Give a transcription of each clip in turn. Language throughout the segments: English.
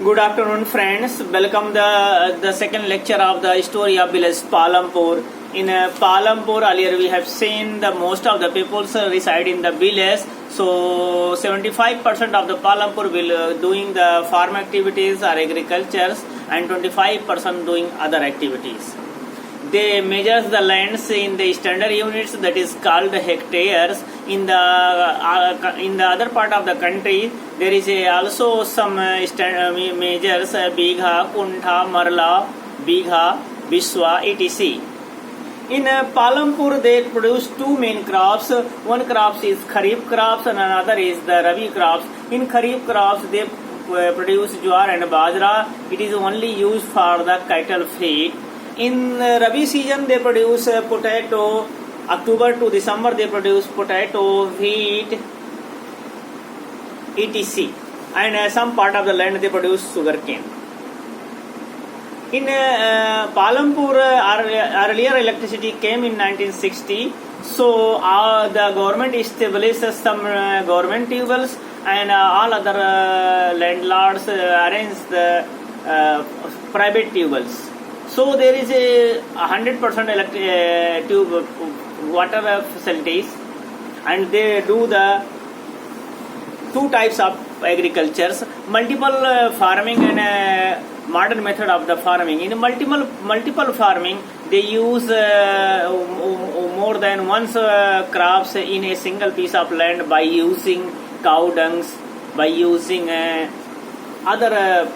Good afternoon, friends. Welcome the second lecture of the story of village Palampur. In Palampur, earlier we have seen the most of the peoples reside in the village. So 75% of the Palampur will doing the farm activities or agriculture, and 25% doing other activities. They measure the lands in the standard units, that is called hectares. In the other part of the country, there is also some measures bigha, kuntha, marla, bigha, biswa, etc. In Palampur, they produce two main crops. One crop is Kharif crops and another is the Rabi crops. In Kharif crops, they produce jowar and bajra. It is only used for the cattle feed. In Rabi season, they produce potato. October to December, they produce potato, wheat, etc. And some part of the land they produce sugarcane. In Palampur, earlier electricity came in 1960. So the government established some government tubes, and all other landlords arranged the private tubes. So there is a 100% tube water facilities, and they do the two types of agricultures: multiple farming and modern method of the farming. In multiple farming, they use more than one crops in a single piece of land by using cow dungs, by using other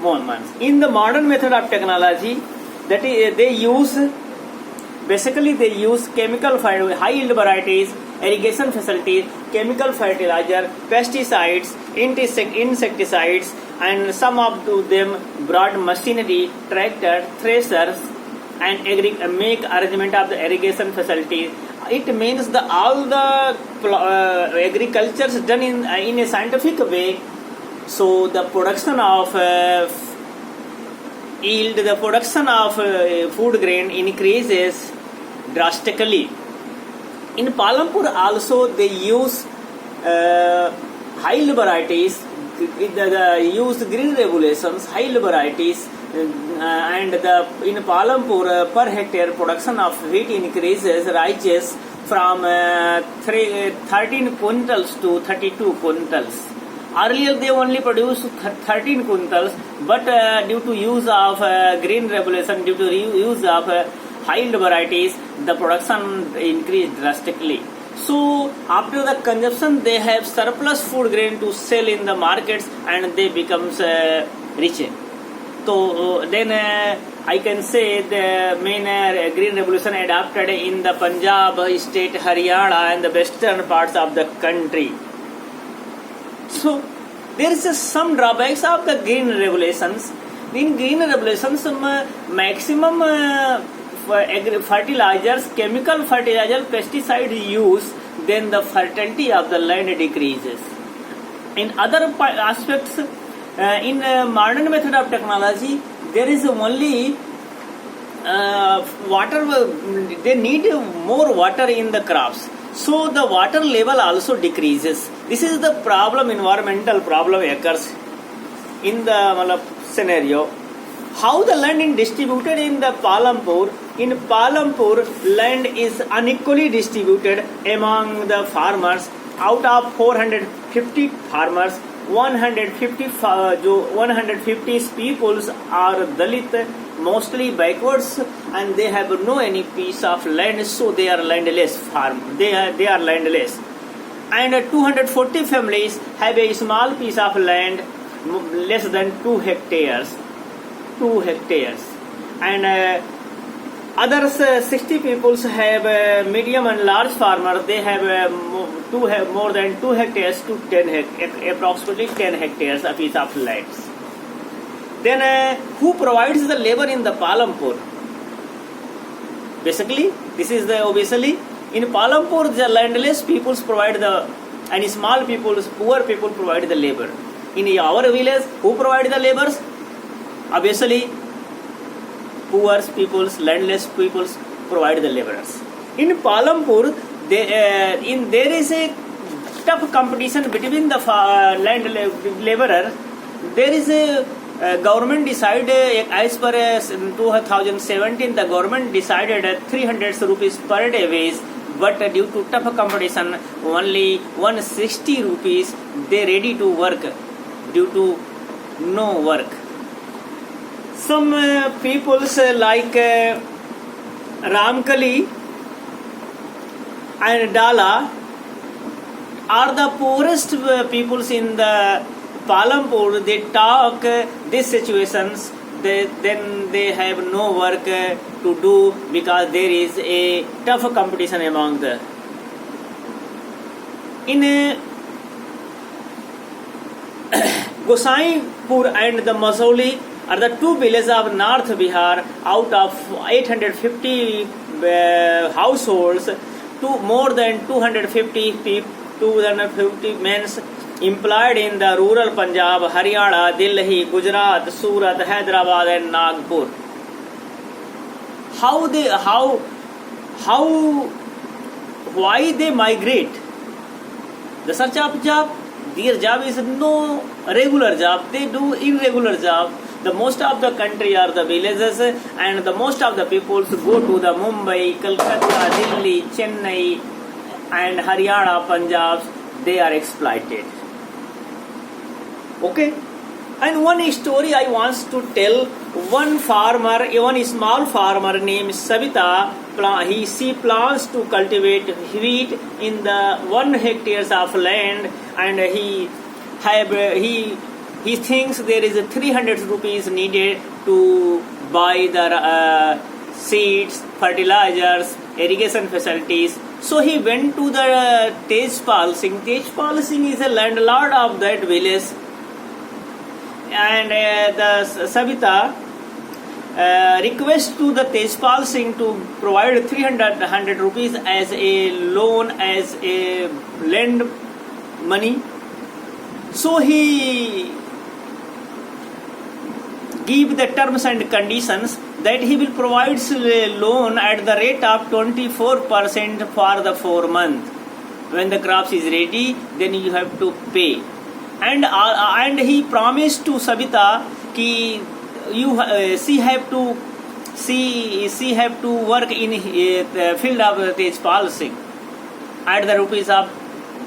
ones. In the modern method of technology, that is, they use chemical high yield varieties, irrigation facilities, chemical fertilizer, pesticides, insecticides, and some of them brought machinery, tractor, threshers, and make arrangement of the irrigation facilities. It means all the agriculture is done in a scientific way. So the production of yield, the production of food grain increases drastically. In Palampur also they use high yield varieties, use green regulations, high yield varieties, and in Palampur per hectare production of wheat rises from 13 quintals to 32 quintals. Earlier they only produced 13 quintals, but due to use of green regulation, due to use of high yield varieties, the production increased drastically. So after the consumption, they have surplus food grain to sell in the markets, and they becomes rich. So then I can say the main green revolution adopted in the Punjab state, Haryana, and the western parts of the country. So there is some drawbacks of the green regulations. In green regulations, maximum fertilizers, chemical fertilizer, pesticide use, then the fertility of the land decreases. In other aspects, in modern method of technology, there is only water. They need more water in the crops. So the water level also decreases. This is the problem, environmental problem occurs in the scenario. How the land is distributed in the Palampur? In Palampur, land is unequally distributed among the farmers. Out of 450 farmers, 150 peoples are Dalit, mostly backwards, and they have no any piece of land, so they are landless. They are landless, and 240 families have a small piece of land, less than 2 hectares. And others 60 peoples have medium and large farmers. They have more than 2 hectares to 10 approximately 10 hectares a piece of land. Then who provides the labor in the Palampur? Basically, this is obviously in Palampur, the landless peoples provide and small peoples, poor people provide the labor. In our village, who provide the labors? Obviously, poor peoples, landless peoples provide the laborers. In Palampur, there is a tough competition between the land laborer there is a government decided as per 2017 the government decided 300 rupees per day wage, but due to tough competition only 160 rupees they ready to work due to no work. Some peoples like Ramkali and Dala are the poorest peoples in the Palampur. They talk these situations, then they have no work to do because there is a tough competition among the. In Gosaipur and the Masauli are the two villages of North Bihar. Out of 850 households, more than 250 men employed in the rural Punjab, Haryana, Delhi, Gujarat, Surat, Hyderabad and Nagpur. Why they migrate? The search of job. Their job is no regular job. They do irregular job. The most of the country are the villages, and the most of the people go to the Mumbai, Calcutta, Delhi, Chennai, and Haryana, Punjab. They are exploited. Okay. And one story I want to tell. One small farmer named Savita, she plans to cultivate wheat in the 1 hectares of land, and he thinks there is 300 rupees needed to buy the seeds, fertilizers, irrigation facilities. So he went to the Tejpal Singh. Tejpal Singh is a landlord of that village, and the Savita request to the Tejpal Singh to provide 300 rupees as a loan, as a lend money. So he give the terms and conditions that he will provide a loan at the rate of 24% for the 4 months. When the crops is ready, then you have to pay. And he promised to Savita ki she have to work in the field of Tejpal Singh at the rupees of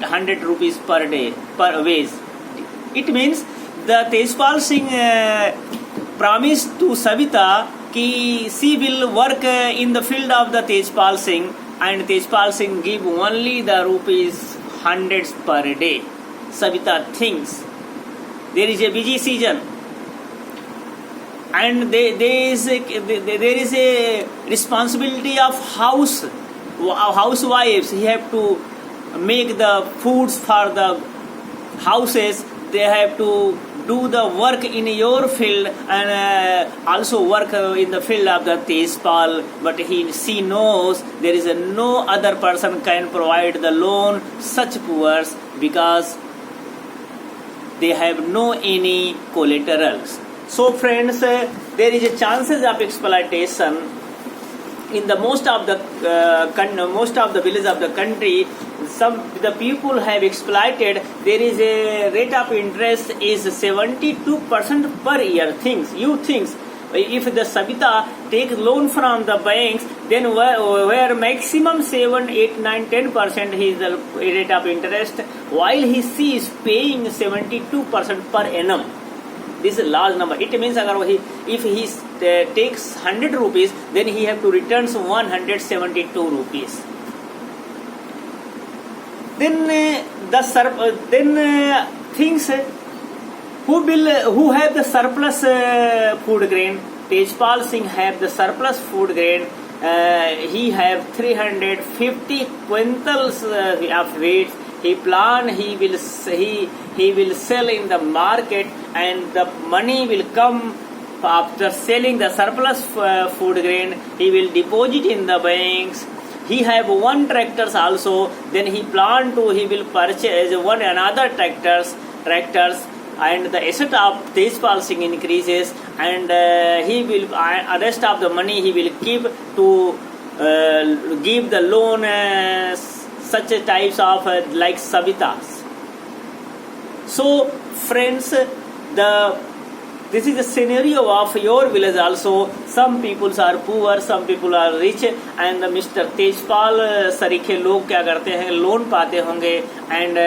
100 rupees per day per wage. It means the Tejpal Singh promised to Savita ki she will work in the field of the Tejpal Singh, and Tejpal Singh give only the rupees hundreds per day. Savita thinks there is a busy season, and there is a responsibility of housewives. He have to make the foods for the houses. They have to do the work in your field and also work in the field of the Tejpal. But she knows there is no other person can provide the loan such poor, because they have no any collaterals. So friends, there is a chances of exploitation in the most of the villages of the country. The people have exploited. There is a rate of interest is 72% per year. You think if the Savita takes loan from the banks, then where maximum 7, 8, 9, 10% is the rate of interest, while she is paying 72% per annum. This is a large number. It means if he takes 100 rupees, then he have to return 172 rupees. Then things who have the surplus food grain. Tejpal Singh have the surplus food grain. He have 350 quintals of wheat. He plan he will sell in the market, and the money will come after selling the surplus food grain. He will deposit in the banks. He have 1 tractors also. Then he will purchase another tractors, and the asset of Tejpal Singh increases, and he will rest of the money he will keep to give the loan such types of like Savitas. So friends, this is the scenario of your village also. Some people are poor, some people are rich, and Mr. Tejpal सरीखे लोग क्या करते हैं, loan पाते होंगे, and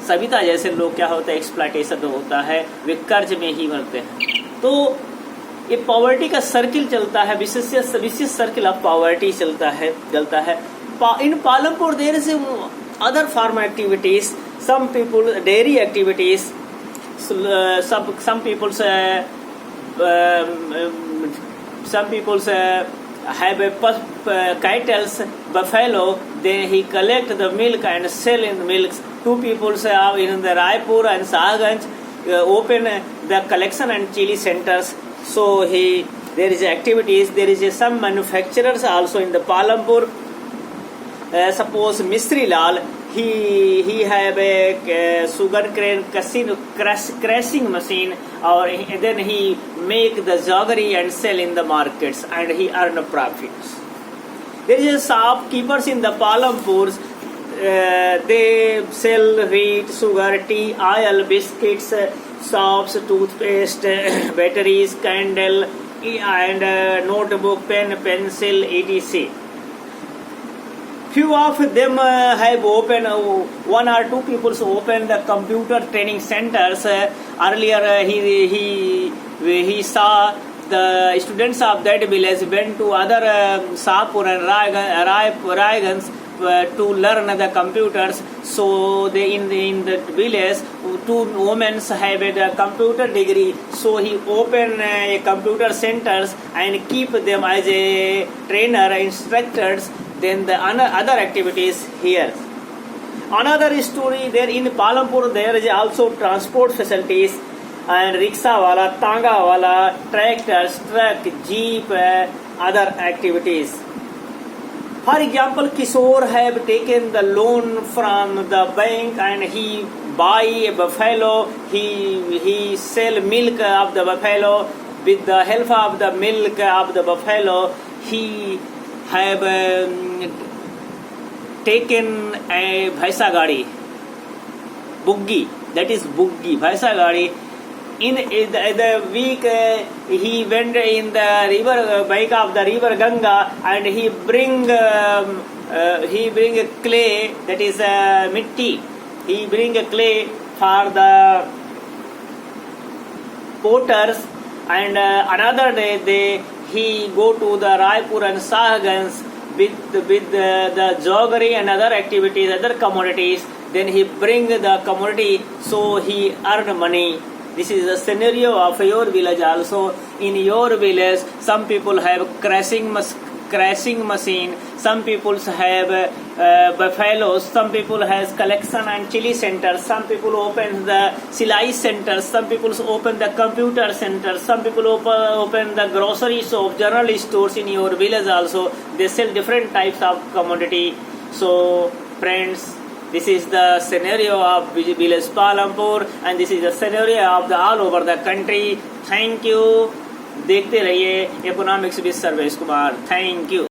Savita जैसे लोग क्या होता है, एक्सप्लॉयटेशन होता है, वे कर्ज में ही मरते हैं. तो ये पॉवर्टी का सर्किल चलता है, विशेष सर्किल ऑफ पॉवर्टी चलता है. In Palampur there is other farm activities, some people dairy activities. Some people have a cattle's buffalo. Then he collect the milk and sell in milk. Two people in the Raipur and Sahaganj open the collection and chili centers. So there is activities. There is some manufacturers also in the Palampur. Suppose Misri Lal, he have a sugar cane crushing machine, or then he make the jaggery and sell in the markets, and he earn profits. There is a shopkeepers in the Palampur. They sell wheat, sugar, tea, oil, biscuits, soaps, toothpaste, batteries, candle, and notebook, pen, pencil, etc. Few of them have opened, one or two people opened the computer training centers. Earlier he saw the students of that village went to other Sapur and Raigans to learn the computers. So they in the village, two women have a computer degree. So he opened a computer centers and keep them as a trainer, instructors. Then the other activities here. Another story there in Palampur, there is also transport facilities and rickshaw wala, tanga wala, tractors, truck, jeep, other activities. For example, Kishore have taken the loan from the bank and he buy a buffalo. He sell milk of the buffalo. With the help of the milk of the buffalo, he have taken a Bhaisa Gadi, Buggi, that is Buggi, Bhaisa Gadi. In the week, he went in the river, bank of the river Ganga, and he bring clay, that is mitti. He bring a clay for the potters, and another day he go to the Raipur and Sahaganj with the joggery and other activities, other commodities. Then he bring the commodity, so he earn money. This is the scenario of your village also. In your village, some people have crashing machine, some people have buffaloes, some people has collection and chili centers, some people open the silai centers, some people open the computer centers, some people open the grocery shop, general stores in your village also. They sell different types of commodity. So friends, this is the scenario of village Palampur, and this is the scenario of the all over the country. Thank you. देखते रहिए economics with Sarvesh Kumar. Thank you.